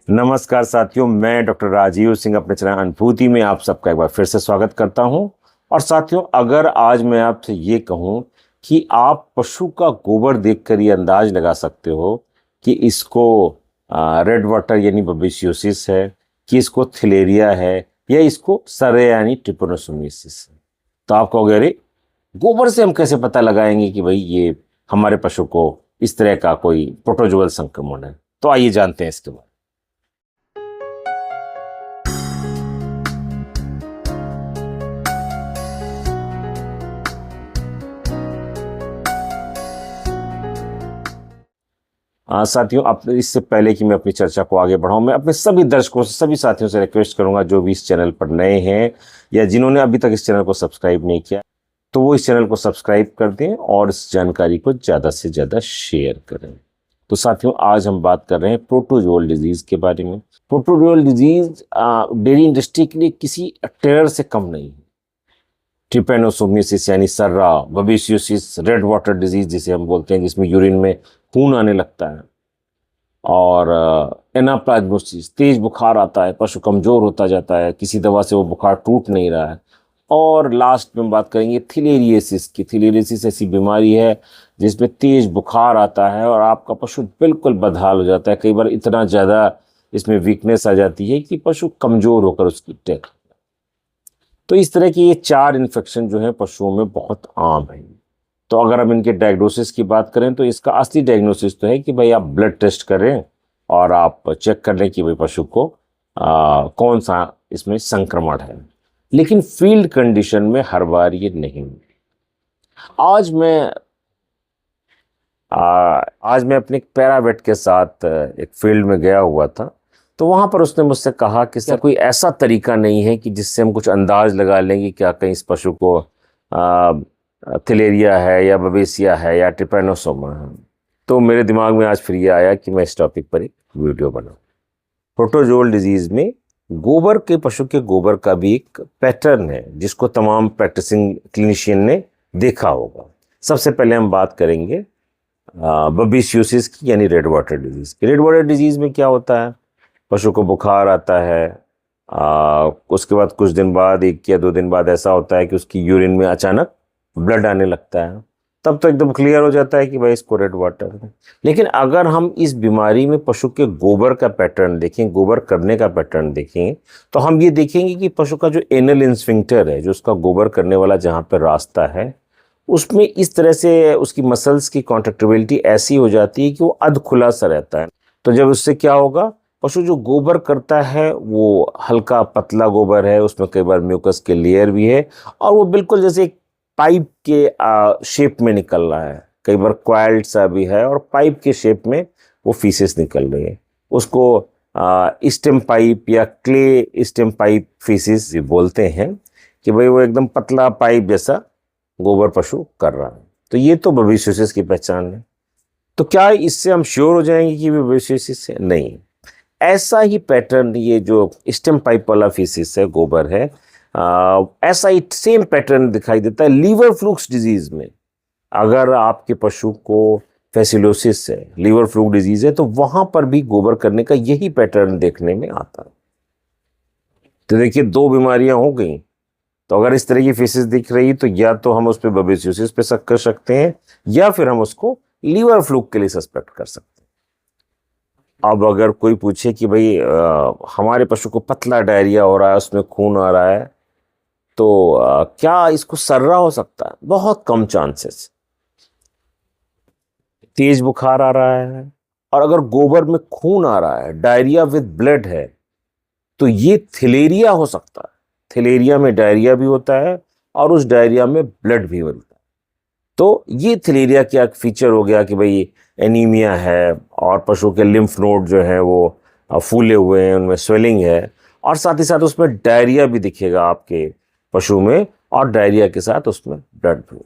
नमस्कार साथियों, मैं डॉक्टर राजीव सिंह अपने चैनल अनुभूति में आप सबका एक बार फिर से स्वागत करता हूं। और साथियों, अगर आज मैं आपसे ये कहूं कि आप पशु का गोबर देखकर ये अंदाज लगा सकते हो कि इसको रेड वाटर यानी बब्बीसियोसिस है, कि इसको थिलेरिया है, या इसको सरे यानी ट्रिपैनोसोमियासिस है, तो आप कहोगे अरे गोबर से हम कैसे पता लगाएंगे कि भाई ये हमारे पशु को इस तरह का कोई प्रोटोजोअल संक्रमण है। तो आइए जानते हैं इसके बारे में। साथियों, अब इससे पहले कि मैं अपनी चर्चा को आगे बढ़ाऊं, मैं अपने सभी दर्शकों से, सभी साथियों से रिक्वेस्ट करूंगा जो भी इस चैनल पर नए हैं या जिन्होंने अभी तक इस चैनल को सब्सक्राइब नहीं किया, तो वो इस चैनल को सब्सक्राइब कर दें और इस जानकारी को ज़्यादा से ज़्यादा शेयर करें। तो साथियों, आज हम बात कर रहे हैं प्रोटोजोअल डिजीज़ के बारे में। प्रोटोजोअल डिजीज़ डेयरी इंडस्ट्री के लिए किसी टेरर से कम नहीं है। ट्रिपैनोसोमियासिस यानी सर्रा, बब्बीसियोसिस, रेड वाटर डिजीज जिसे हम बोलते हैं, जिसमें यूरिन में खून आने लगता है, और एनाप्लाज्मोसिस, तेज बुखार आता है, पशु कमजोर होता जाता है, किसी दवा से वो बुखार टूट नहीं रहा है। और लास्ट में बात करेंगे थिलेरियसिस की। थिलेरियसिस ऐसी बीमारी है जिसमें तेज बुखार आता है और आपका पशु बिल्कुल बदहाल हो जाता है। कई बार इतना ज़्यादा इसमें वीकनेस आ जाती है कि पशु कमज़ोर होकर उसकी डेथ। तो इस तरह की ये 4 इन्फेक्शन जो है पशुओं में बहुत आम है। तो अगर हम इनके डायग्नोसिस की बात करें तो इसका असली डायग्नोसिस तो है कि भाई आप ब्लड टेस्ट करें और आप चेक कर लें कि भाई पशु को कौन सा इसमें संक्रमण है। लेकिन फील्ड कंडीशन में हर बार ये नहीं। आज मैं अपने एक पैरावेट के साथ एक फील्ड में गया हुआ था, तो वहाँ पर उसने मुझसे कहा कि सर कोई ऐसा तरीका नहीं है कि जिससे हम कुछ अंदाज लगा लेंगे क्या कहीं इस पशु को थिलेरिया है या बबेसिया है या ट्रिपैनोसोमा है। तो मेरे दिमाग में आज फिर ये आया कि मैं इस टॉपिक पर एक वीडियो बनाऊं। प्रोटोजोअल डिजीज़ में गोबर के, पशु के गोबर का भी एक पैटर्न है जिसको तमाम प्रैक्टिसिंग क्लिनिशियन ने देखा होगा। सबसे पहले हम बात करेंगे बब्बीसियोसिस की, यानी रेड वाटर डिजीज़ की। रेड वाटर डिजीज़ में क्या होता है, पशु को बुखार आता है, उसके बाद कुछ दिन बाद, 1 या 2 दिन बाद ऐसा होता है कि उसकी यूरिन में अचानक ब्लड आने लगता है। तब तो एकदम क्लियर हो जाता है कि भाई इसको रेड वाटर है। लेकिन अगर हम इस बीमारी में पशु के गोबर का पैटर्न देखें, गोबर करने का पैटर्न देखें, तो हम ये देखेंगे कि पशु का जो एनल इंस्फिंक्टर है, जो उसका गोबर करने वाला जहाँ पर रास्ता है, उसमें इस तरह से उसकी मसल्स की कॉन्ट्रैक्टिबिलिटी ऐसी हो जाती है कि वो अध खुला सा रहता है। तो जब उससे क्या होगा, पशु जो गोबर करता है वो हल्का पतला गोबर है, उसमें कई बार म्यूकस के लेयर भी है, और वो बिल्कुल जैसे एक पाइप के शेप में निकल रहा है। कई बार क्वाइल्ड सा भी है और पाइप के शेप में वो फीसेस निकल रही है। उसको स्टेम पाइप या क्ले स्टेम पाइप फीसेस भी बोलते हैं, कि भाई वो एकदम पतला पाइप जैसा गोबर पशु कर रहा है। तो ये तो बब्बीसियोसिस की पहचान है। तो क्या इससे हम श्योर हो जाएंगे कि बब्बीसियोसिस है? नहीं। ऐसा ही पैटर्न, ये जो स्टेम पाइप वाला फीसिस है, गोबर है, ऐसा ही सेम पैटर्न दिखाई देता है लीवर फ्लूक्स डिजीज में। अगर आपके पशु को फैसिलोसिस है, लीवर फ्लूक डिजीज है, तो वहां पर भी गोबर करने का यही पैटर्न देखने में आता है। तो देखिए, 2 बीमारियां हो गई। तो अगर इस तरह की फीसिस दिख रही तो या तो हम उस पर बब्बीसियोसिस पे शक कर सकते हैं, या फिर हम उसको लीवर फ्लूक के लिए सस्पेक्ट कर सकते हैं। अब अगर कोई पूछे कि भाई हमारे पशु को पतला डायरिया हो रहा है, उसमें खून आ रहा है, तो क्या इसको सर्रा हो सकता है? बहुत कम चांसेस। तेज बुखार आ रहा है और अगर गोबर में खून आ रहा है, डायरिया विद ब्लड है, तो ये थिलेरिया हो सकता है। थिलेरिया में डायरिया भी होता है और उस डायरिया में ब्लड भी बनता है। तो ये थिलेरिया क्या फीचर हो गया कि भाई एनीमिया है और पशु के लिम्फ नोड जो है वो फूले हुए हैं, उनमें स्वेलिंग है, और साथ ही साथ उसमें डायरिया भी दिखेगा आपके पशु में, और डायरिया के साथ उसमें ब्लड भी।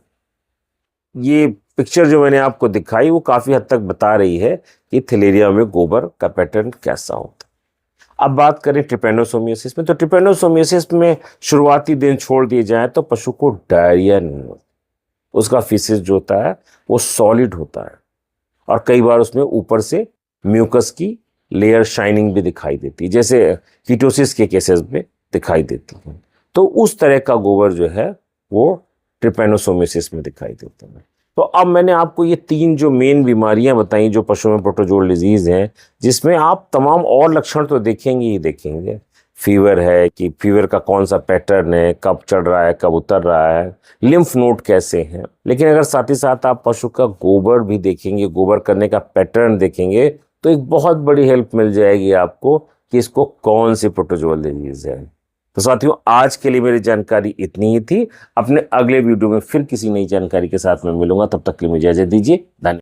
ये पिक्चर जो मैंने आपको दिखाई वो काफ़ी हद तक बता रही है कि थिलेरिया में गोबर का पैटर्न कैसा होता है। अब बात करें ट्रिपैनोसोमियासिस में, तो ट्रिपैनोसोमियासिस में शुरुआती दिन छोड़ दिए जाए तो पशु को डायरिया नहीं होता। उसका फीसिस जो होता है वो सॉलिड होता है, और कई बार उसमें ऊपर से म्यूकस की लेयर शाइनिंग भी दिखाई देती है, जैसे कीटोसिस के केसेस में दिखाई देती है। तो उस तरह का गोबर जो है वो ट्रिपैनोसोमियासिस में दिखाई देता है। तो अब मैंने आपको ये 3 जो मेन बीमारियां बताई जो पशुओं में प्रोटोजोल डिजीज हैं, जिसमें आप तमाम और लक्षण तो देखेंगे ही देखेंगे। फीवर है कि फीवर का कौन सा पैटर्न है, कब चढ़ रहा है, कब उतर रहा है, लिम्फ नोड कैसे हैं। लेकिन अगर साथ ही साथ आप पशु का गोबर भी देखेंगे, गोबर करने का पैटर्न देखेंगे, तो एक बहुत बड़ी हेल्प मिल जाएगी आपको कि इसको कौन सी प्रोटोजोल डिजीज है। तो साथियों, आज के लिए मेरी जानकारी इतनी ही थी। अपने अगले वीडियो में फिर किसी नई जानकारी के साथ मैं मिलूंगा। तब तक के लिए मुझे इजाजत दीजिए। धन्यवाद।